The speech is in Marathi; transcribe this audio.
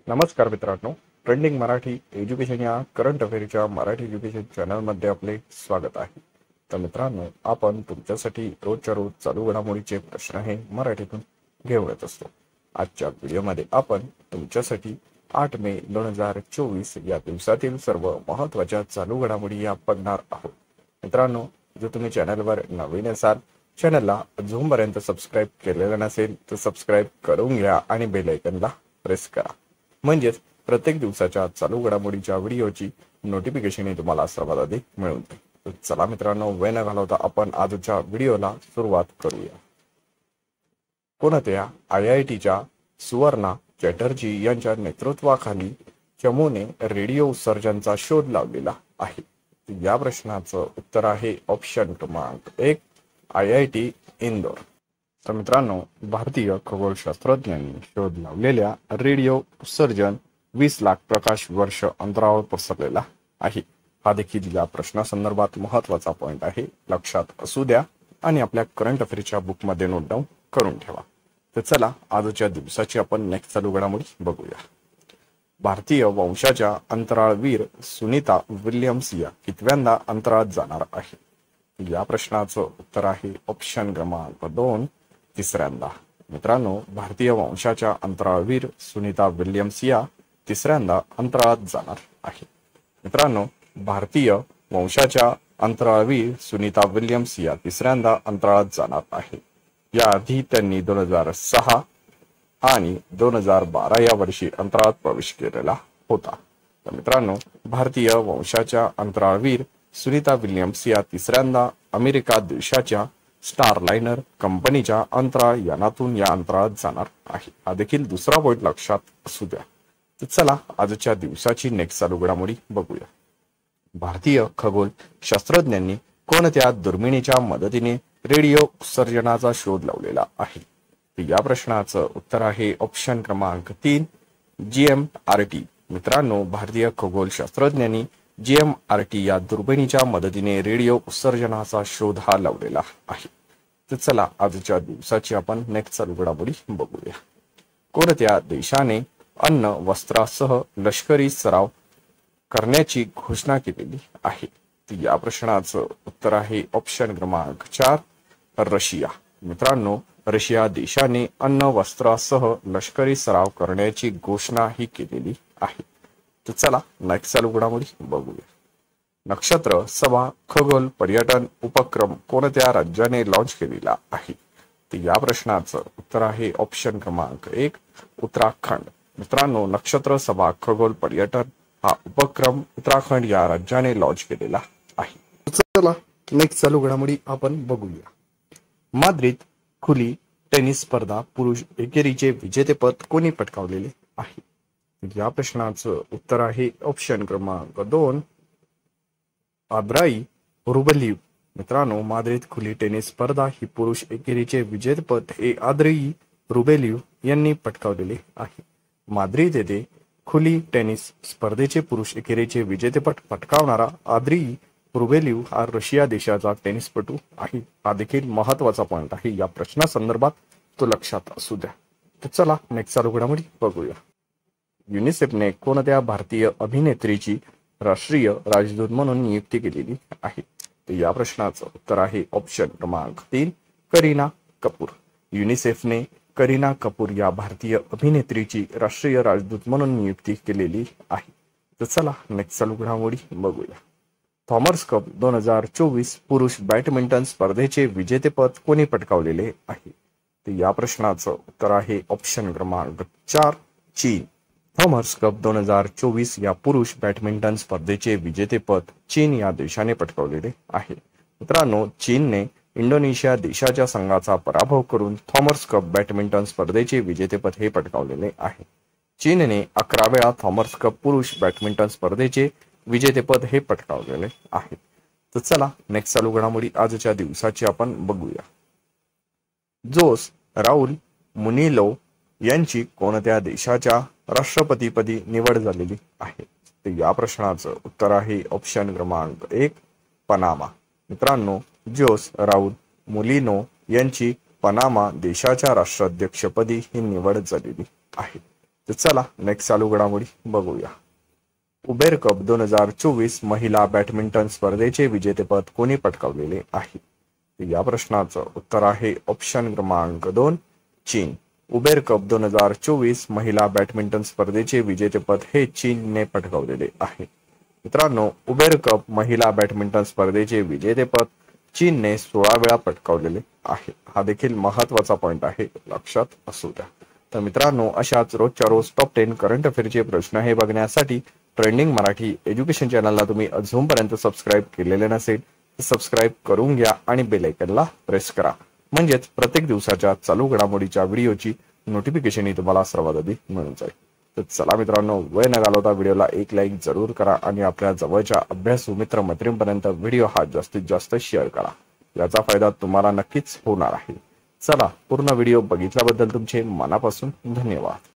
नमस्कार मित्रांनो, ट्रेंडिंग मराठी एज्युकेशन या करंट अफेअरच्या मराठी एज्युकेशन चॅनलमध्ये आपले स्वागत आहे। तर मित्रांनो, आपण तुमच्यासाठी रोजच्या रोज चालू घडामोडीचे प्रश्न हे मराठीतून घेऊन येत असतो। आजच्या व्हिडिओमध्ये आपण तुमच्यासाठी 8 मे 2024 या दिवसातील सर्व महत्त्वाच्या चालू घडामोडी या बघणार आहोत। मित्रांनो, जर तुम्ही चॅनलवर नवीन असाल, चॅनलला अजूनपर्यंत सबस्क्राइब केलेलं नसेल तर सबस्क्राइब करून घ्या आणि बेल आयकॉनला प्रेस करा, म्हणजेच प्रत्येक दिवसाच्या चालू घडामोडीच्या व्हिडिओची नोटिफिकेशन तुम्हाला सर्वात आधी मिळून जाईल। तर चला मित्रांनो, वेळ न घालवता आपण आजच्या व्हिडिओला सुरुवात करूया। कोणत्या IITच्या सुवर्णा चॅटर्जी यांच्या नेतृत्वाखाली चमूने रेडिओ उत्सर्जनचा शोध लावलेला आहे? या प्रश्नाचं उत्तर आहे ऑप्शन क्रमांक 1, IIT इंदोर। तर मित्रांनो, भारतीय खगोलशास्त्रज्ञांनी शोध लावलेल्या रेडिओ उत्सर्जन 20 लाख प्रकाश वर्ष अंतरावर पसरलेला आहे। हा देखील या प्रश्नासंदर्भात महत्त्वाचा पॉइंट आहे, लक्षात असू द्या आणि आपल्या करंट अफेअरच्या बुकमध्ये नोट डाऊन करून ठेवा। तर चला आजच्या दिवसाची आपण नेक्स्ट चालू घडामोडी बघूया। भारतीय वंशाच्या अंतराळवीर सुनीता विल्यम्स या कितव्यांदा अंतराळात जाणार आहे? या प्रश्नाचं उत्तर आहे ऑप्शन क्रमांक 2, तिसऱ्यांदा। मित्रांनो, भारतीय वंशाच्या अंतराळवीर सुनीता विल्यम्स या तिसऱ्यांदा अंतराळात जाणार आहे। मित्रांनो, भारतीय वंशाच्या अंतराळवीर सुनीता विल्यम्स या तिसऱ्यांदा अंतराळात जाणार आहे। याआधी त्यांनी 2006 आणि 2012 या वर्षी अंतराळात प्रवेश केलेला होता। तर मित्रांनो, भारतीय वंशाच्या अंतराळवीर सुनीता विल्यम्स या तिसऱ्यांदा अमेरिका देशाच्या स्टारलाइनर कंपनीच्या अंतराळ यानातून या अंतराळात जाणार आहे। हा देखील दुसरा पॉइंट लक्षात असू द्या। तर चला आजच्या दिवसाची नेक्स्ट चालू घडामोडी बघूया। भारतीय खगोल शास्त्रज्ञांनी कोणत्या दुर्बिणीच्या मदतीने रेडिओ उत्सर्जनाचा शोध लावलेला आहे? या प्रश्नाचं उत्तर आहे ऑप्शन क्रमांक 3, GMRT। मित्रांनो, भारतीय खगोल शास्त्रज्ञांनी GMRT या दुर्बिणीच्या मदतीने रेडिओ उत्सर्जनाचा शोध हा लावलेला आहे। तर चला आजच्या दिवसाची आपण नेक्स्ट चालू घडामोडी बघूया। कोणत्या देशाने अन्न वस्त्रासह लष्करी सराव करण्याची घोषणा केलेली आहे? तर या प्रश्नाचं उत्तर आहे ऑप्शन क्रमांक 4, रशिया। मित्रांनो, रशिया देशाने अन्न वस्त्रासह लष्करी सराव करण्याची घोषणा ही केलेली आहे। तर चला नेक्स्ट चालू घडामोडी बघूया। नक्षत्र सभा खगोल पर्यटन उपक्रम कोणत्या राज्याने लॉन्च केलेला आहे? तर या प्रश्नाचं उत्तर आहे ऑप्शन क्रमांक 1, उत्तराखंड। मित्रांनो, नक्षत्र सभा खगोल पर्यटन हा उपक्रम उत्तराखंड या राज्याने लॉन्च केलेला आहे। चला नेक्स्ट चालू घडामोडी आपण बघूया। माद्रिद खुली टेनिस स्पर्धा पुरुष एकेरीचे विजेतेपद कोणी पटकावलेले आहे? या प्रश्नाचं उत्तर आहे ऑप्शन क्रमांक 2, आद्राई रुबलीव। मित्रांनो, माद्रिद खुली टेनिस स्पर्धा ही पुरुष एकेरीचे विजेतेपद हे आद्राई रुबलीव यांनी पटकावलेले आहे। माद्रिद येथे खुली टेनिस स्पर्धेचे पुरुष एकेरीचे विजेतेपद पटकावणारा आद्राई रुबलीव हा रशिया देशाचा टेनिसपटू आहे। हा देखील महत्त्वाचा पॉइंट आहे, या प्रश्नासंदर्भात तो लक्षात असू द्या। तर चला नेक्स्ट चालू घडामोडी बघूया। युनिसेफने कोणत्या भारतीय अभिनेत्रीची राष्ट्रीय राजदूत म्हणून नियुक्ती केलेली आहे? तर या प्रश्नाचं उत्तर आहे ऑप्शन क्रमांक 3, करीना कपूर। युनिसेफने करीना कपूर या भारतीय अभिनेत्रीची राष्ट्रीय राजदूत म्हणून नियुक्ती केलेली आहे। तर चला नेक्स्ट चालू घडामोडी बघूया। थॉमस कप 2024 पुरुष बॅडमिंटन स्पर्धेचे विजेतेपद कोणी पटकावलेले आहे? तर या प्रश्नाचं उत्तर आहे ऑप्शन क्रमांक 4, चीन। थॉमस कप 2024 या पुरुष बॅडमिंटन स्पर्धेचे विजेतेपद चीन या देशाने पटकावलेले आहे। मित्रांनो, चीनने इंडोनेशिया देशाच्या संघाचा पराभव करून थॉमस कप बॅडमिंटन स्पर्धेचे विजेतेपद हे पटकावलेले आहे। चीनने 11 वेळा थॉमस कप पुरुष बॅडमिंटन स्पर्धेचे विजेतेपद हे पटकावलेले आहे। तर चला नेक्स्ट चालू घडामोडी आजच्या दिवसाची आपण बघूया। जोस राहुल मुनिलो यांची कोणत्या देशाच्या राष्ट्रपतीपदी निवड झालेली आहे? तर या प्रश्नाचं उत्तर आहे ऑप्शन क्रमांक 1, पनामा। मित्रांनो, जोस राहुल मुलिनो यांची पनामा देशाच्या राष्ट्राध्यक्षपदी ही निवड झालेली आहे। तर चला नेक्स्ट चालू घडामोडी बघूया. उबेर कप 2024 महिला बॅडमिंटन स्पर्धेचे विजेतेपद कोणी पटकावलेले आहे? या प्रश्नाचं उत्तर आहे ऑप्शन क्रमांक 2 चीन. उबेर कप 2024 महिला बॅडमिंटन स्पर्धेचे विजेतेपद हे चीनने पटकावलेले आहे. मित्रांनो, उबेर कप महिला बॅडमिंटन स्पर्धेचे विजेतेपद चीनने 16 वेळा पटकावलेले आहे. हा देखील महत्वाचा पॉइंट आहे, लक्षात असू द्या. तर मित्रांनो, अशाच रोजच्या रोज टॉप 10 करंट अफेअरचे प्रश्न हे बघण्यासाठी ट्रेंडिंग मराठी एज्युकेशन चॅनलला तुम्ही अजूनपर्यंत सबस्क्राईब केलेले नसेल तर सबस्क्राईब करून घ्या आणि बेल आयकॉनला प्रेस करा. म्हणजेच प्रत्येक दिवसाच्या चालू घडामोडीच्या व्हिडिओची नोटिफिकेशन ही तुम्हाला सर्वात आधी मिळून जाईल. तर चला मित्रांनो, वेळ न घालवता व्हिडिओला एक लाईक जरूर करा आणि आपल्या जवळच्या अभ्यासू मित्र मैत्रिणींपर्यंत व्हिडिओ हा जास्तीत जास्त शेअर करा. याचा फायदा तुम्हाला नक्कीच होणार आहे. चला, पूर्ण व्हिडिओ बघितल्याबद्दल तुमचे मनापासून धन्यवाद.